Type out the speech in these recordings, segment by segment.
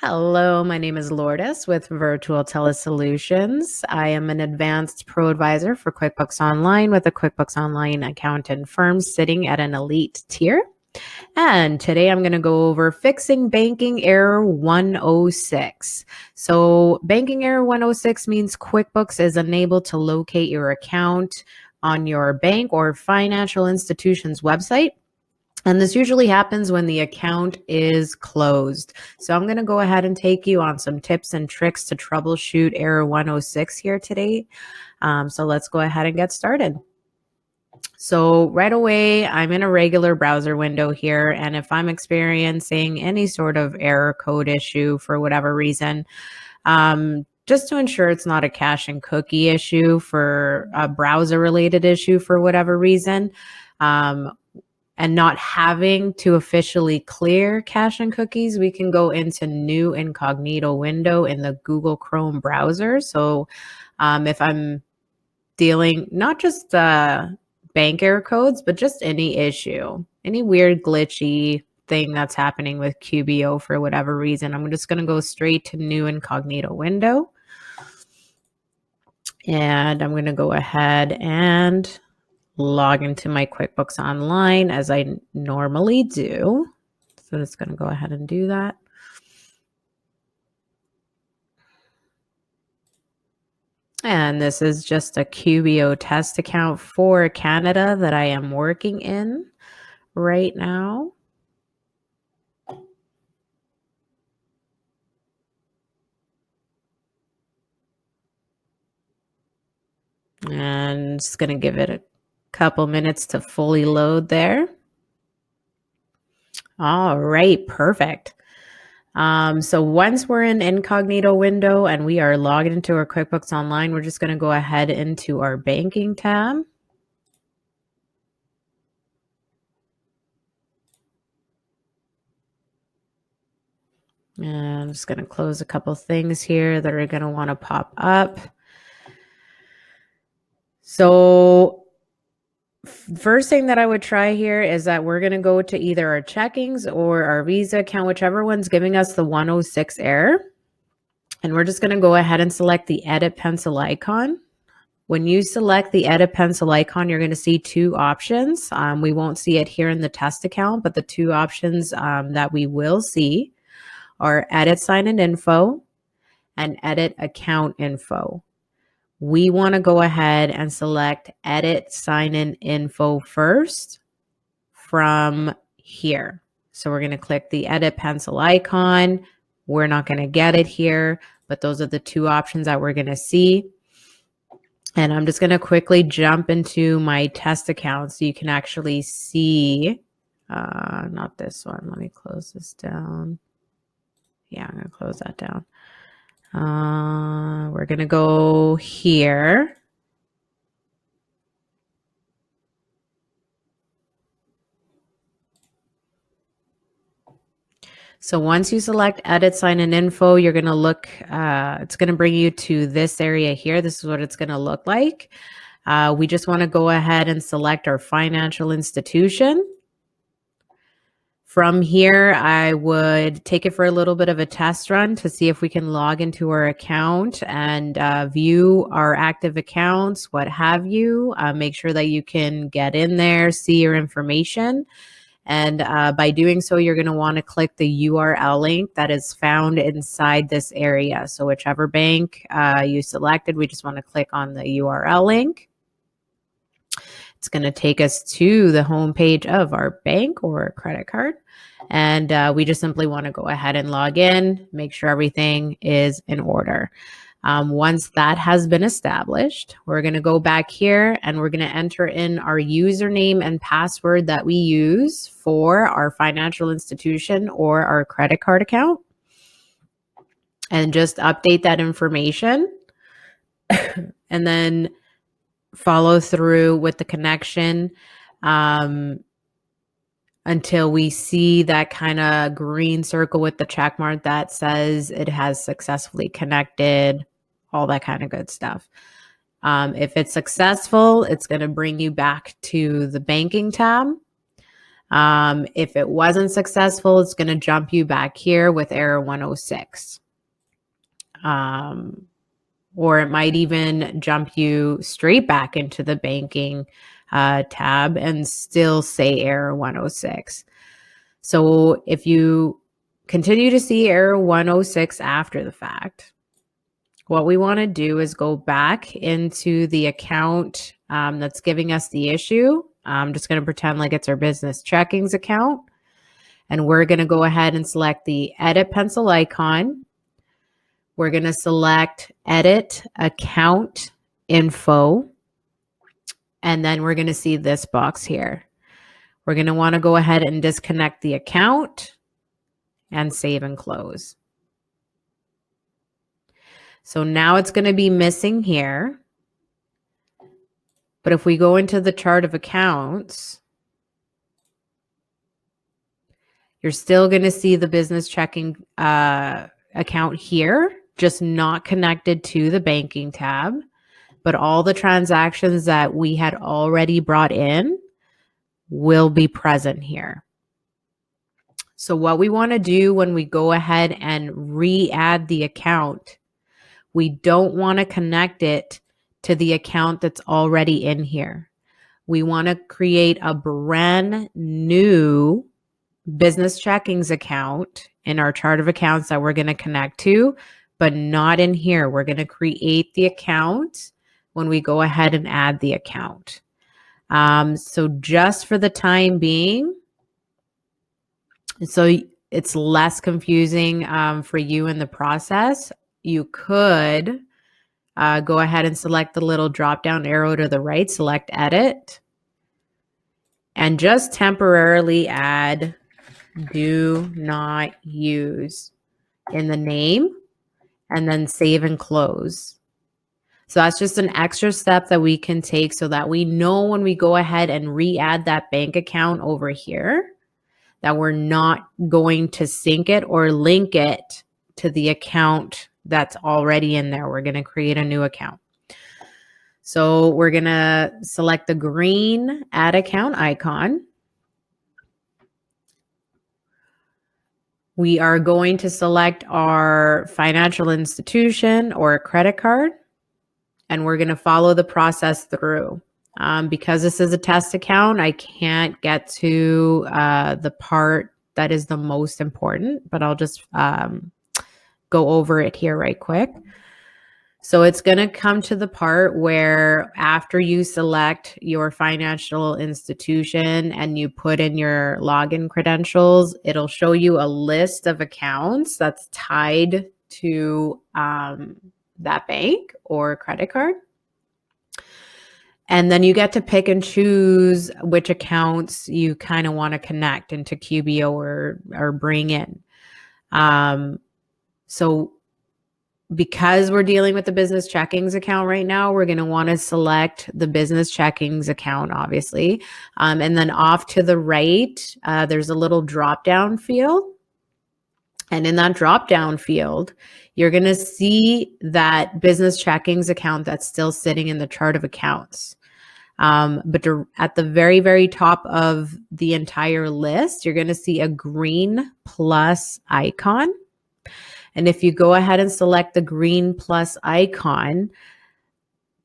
Hello, my name is Lourdes with Virtual Telesolutions. I am an advanced ProAdvisor for QuickBooks Online with a QuickBooks Online accountant firm sitting at an elite tier. And today I'm going to go over fixing banking error 106. So banking error 106 means QuickBooks is unable to locate your account on your bank or financial institution's website. And this usually happens when the account is closed. So I'm going to go ahead and take you on some tips and tricks to troubleshoot error 106 here today. So let's go ahead and get started. So right away, I'm in a regular browser window here. And if I'm experiencing any sort of error code issue for whatever reason, just to ensure it's not a cache and cookie issue for a browser related issue for whatever reason, and not having to officially clear cache and cookies, we can go into new Incognito Window in the Google Chrome browser. So if I'm dealing not just bank error codes, but just any issue, any weird glitchy thing that's happening with QBO for whatever reason, I'm just going to go straight to new Incognito Window. And I'm going to go ahead and log into my QuickBooks Online as I normally do. So it's going to go ahead and do that. And this is just a QBO test account for Canada that I am working in right now. And just going to give it a couple minutes to fully load there. All right, perfect. So once we're in Incognito Window and we are logged into our QuickBooks Online, we're just going to go ahead into our banking tab. And I'm just going to close a couple things here that are going to want to pop up. So first thing that I would try here is that we're going to go to either our checkings or our Visa account, whichever one's giving us the 106 error. And we're just going to go ahead and select the edit pencil icon. When you select the edit pencil icon, you're going to see two options. We won't see it here in the test account, but the two options that we will see are edit sign-in info and edit account info. We want to go ahead and select edit sign-in info first from here. So we're going to click the edit pencil icon. We're not going to get it here, but those are the two options that we're going to see. And I'm just going to quickly jump into my test account so you can actually see, not this one. Let me close this down. Yeah, I'm going to close that down. We're going to go here. So once you select edit sign-in info, you're going to look, it's going to bring you to this area here. This is what it's going to look like. We just want to go ahead and select our financial institution. From here, I would take it for a little bit of a test run to see if we can log into our account and view our active accounts, what have you. Make sure that you can get in there, see your information. And by doing so, you're going to want to click the URL link that is found inside this area. So whichever bank you selected, we just want to click on the URL link. It's going to take us to the home page of our bank or credit card. And we just simply want to go ahead and log in, make sure everything is in order. Once that has been established, we're going to go back here and we're going to enter in our username and password that we use for our financial institution or our credit card account. And just update that information. And then follow through with the connection until we see that kind of green circle with the check mark that says it has successfully connected, all that kind of good stuff. If it's successful, it's going to bring you back to the banking tab. If it wasn't successful, it's going to jump you back here with error 106. Or it might even jump you straight back into the banking tab and still say error 106. So if you continue to see error 106 after the fact, what we want to do is go back into the account that's giving us the issue. I'm just going to pretend like it's our business checkings account. And we're going to go ahead and select the edit pencil icon. We're going to select edit account info. And then we're going to see this box here. We're going to want to go ahead and disconnect the account and save and close. So now it's going to be missing here. But if we go into the chart of accounts, you're still going to see the business checking account here, just not connected to the banking tab. But all the transactions that we had already brought in will be present here. So what we want to do when we go ahead and re-add the account, we don't want to connect it to the account that's already in here. We want to create a brand new business checkings account in our chart of accounts that we're going to connect to, but not in here. We're going to create the account when we go ahead and add the account. So just for the time being, so it's less confusing for you in the process, you could go ahead and select the little drop-down arrow to the right, select edit, and just temporarily add do not use in the name, and then save and close. So that's just an extra step that we can take so that we know when we go ahead and re-add that bank account over here, that we're not going to sync it or link it to the account that's already in there. We're going to create a new account. So we're going to select the green add account icon. We are going to select our financial institution or credit card, and we're going to follow the process through. Because this is a test account, I can't get to the part that is the most important, but I'll just go over it here right quick. So it's going to come to the part where after you select your financial institution and you put in your login credentials, it'll show you a list of accounts that's tied to that bank or credit card. And then you get to pick and choose which accounts you kind of want to connect into QBO or bring in. So because we're dealing with the business checkings account right now, we're going to want to select the business checkings account, obviously. And then off to the right, there's a little drop-down field. And in that drop-down field, you're going to see that business checkings account that's still sitting in the chart of accounts. But at the very, very top of the entire list, you're going to see a green plus icon. And if you go ahead and select the green plus icon,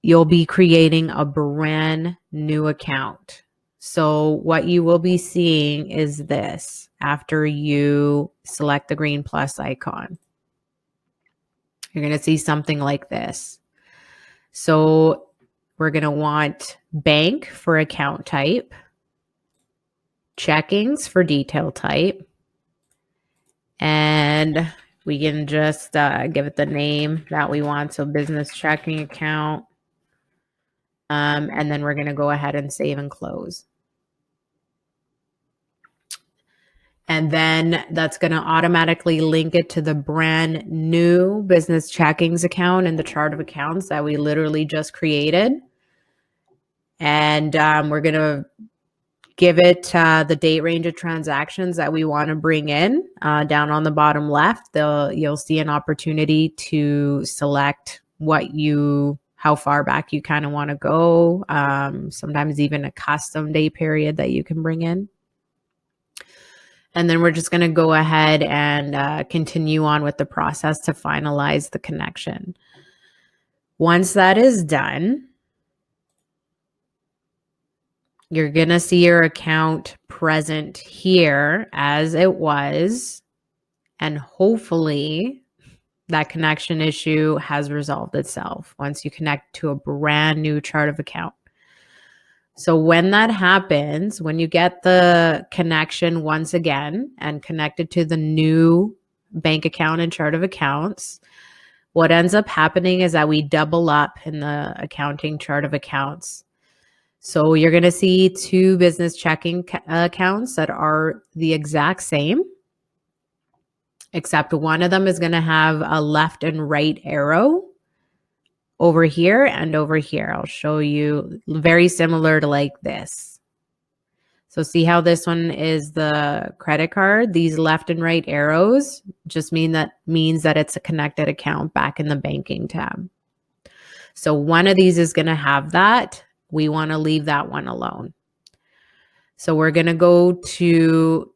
you'll be creating a brand new account. So what you will be seeing is this after you select the green plus icon. You're going to see something like this. So we're going to want bank for account type, checkings for detail type, and we can just give it the name that we want. So business checking account. And then we're going to go ahead and save and close. And then that's going to automatically link it to the brand new business checkings account in the chart of accounts that we literally just created. And we're going to give it the date range of transactions that we want to bring in. Down on the bottom left, you'll see an opportunity to select how far back you kind of want to go. Sometimes even a custom date period that you can bring in. And then we're just going to go ahead and continue on with the process to finalize the connection. Once that is done, you're going to see your account present here as it was, and hopefully that connection issue has resolved itself once you connect to a brand new chart of account. So when that happens, when you get the connection once again and connected to the new bank account and chart of accounts, what ends up happening is that we double up in the accounting chart of accounts. So you're going to see two business checking accounts that are the exact same, except one of them is going to have a left and right arrow over here and over here. I'll show you, very similar to like this. So see how this one is the credit card? These left and right arrows just means that it's a connected account back in the banking tab. So one of these is going to have that. We want to leave that one alone. So we're going to go to,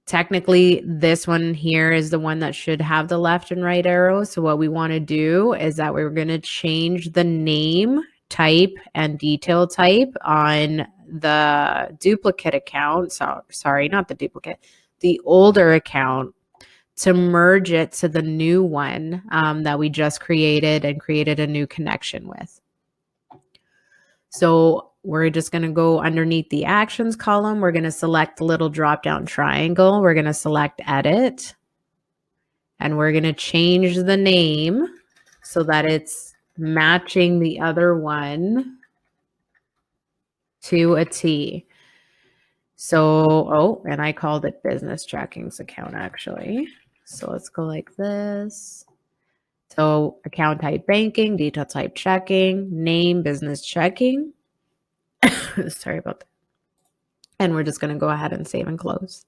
technically this one here is the one that should have the left and right arrow. So what we want to do is that we're going to change the name type and detail type on the duplicate account. So sorry, not the duplicate, the older account, to merge it to the new one that we just created and created a new connection with. So we're just going to go underneath the actions column. We're going to select the little drop down triangle. We're going to select edit, and we're going to change the name so that it's matching the other one to a T. So, and I called it business checkings account actually. So let's go like this. So account type banking, detail type checking, name business checking. Sorry about that. And we're just going to go ahead and save and close.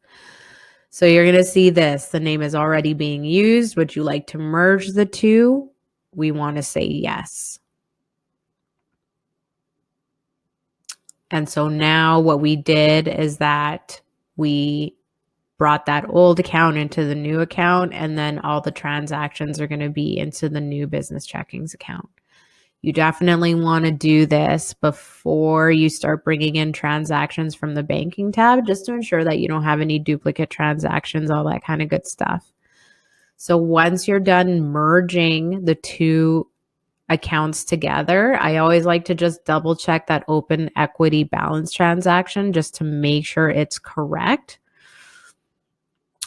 So you're going to see this. The name is already being used. Would you like to merge the two? We want to say yes. And so now what we did is that we brought that old account into the new account, and then all the transactions are going to be into the new business checkings account. You definitely want to do this before you start bringing in transactions from the banking tab, just to ensure that you don't have any duplicate transactions, all that kind of good stuff. So once you're done merging the two accounts together, I always like to just double check that open equity balance transaction just to make sure it's correct.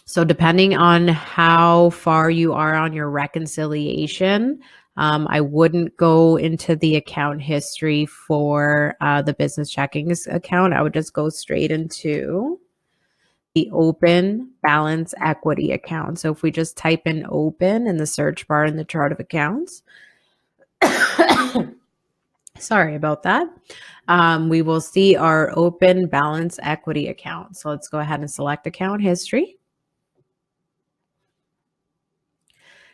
So depending on how far you are on your reconciliation, I wouldn't go into the account history for the business checkings account. I would just go straight into the open balance equity account. So if we just type in open in the search bar in the chart of accounts, sorry about that, we will see our open balance equity account. So let's go ahead and select account history.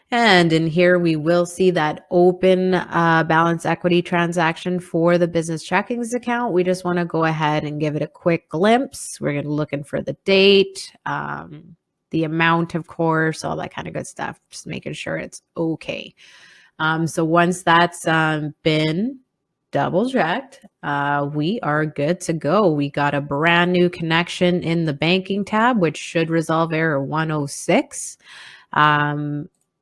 And in here, we will see that open balance equity transaction for the business checkings account. We just want to go ahead and give it a quick glimpse. We're going to looking for the date, the amount, of course, all that kind of good stuff, just making sure it's okay. So once that's been double checked, we are good to go. We got a brand new connection in the banking tab, which should resolve error 106.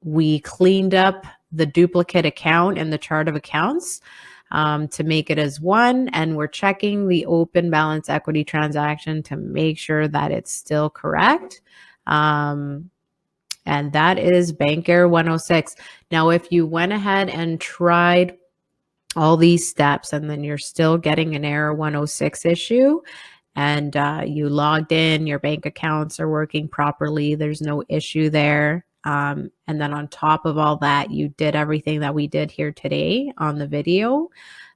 We cleaned up the duplicate account in the chart of accounts to make it as one, and we're checking the open balance equity transaction to make sure that it's still correct. And that is bank error 106. Now, if you went ahead and tried all these steps and then you're still getting an error 106 issue, and you logged in, your bank accounts are working properly, there's no issue there, and then on top of all that, you did everything that we did here today on the video,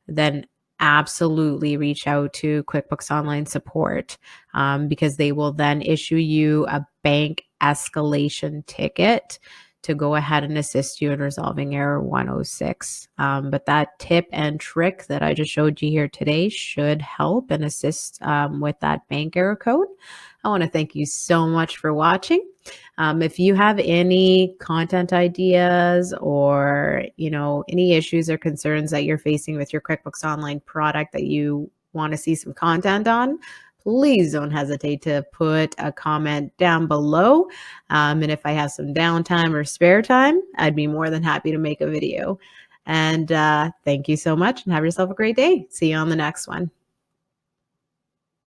then absolutely reach out to QuickBooks Online support, because they will then issue you a bank escalation ticket to go ahead and assist you in resolving error 106. But that tip and trick that I just showed you here today should help and assist with that bank error code. I want to thank you so much for watching. If you have any content ideas or, any issues or concerns that you're facing with your QuickBooks Online product that you want to see some content on, please don't hesitate to put a comment down below. And if I have some downtime or spare time, I'd be more than happy to make a video. And thank you so much and have yourself a great day. See you on the next one.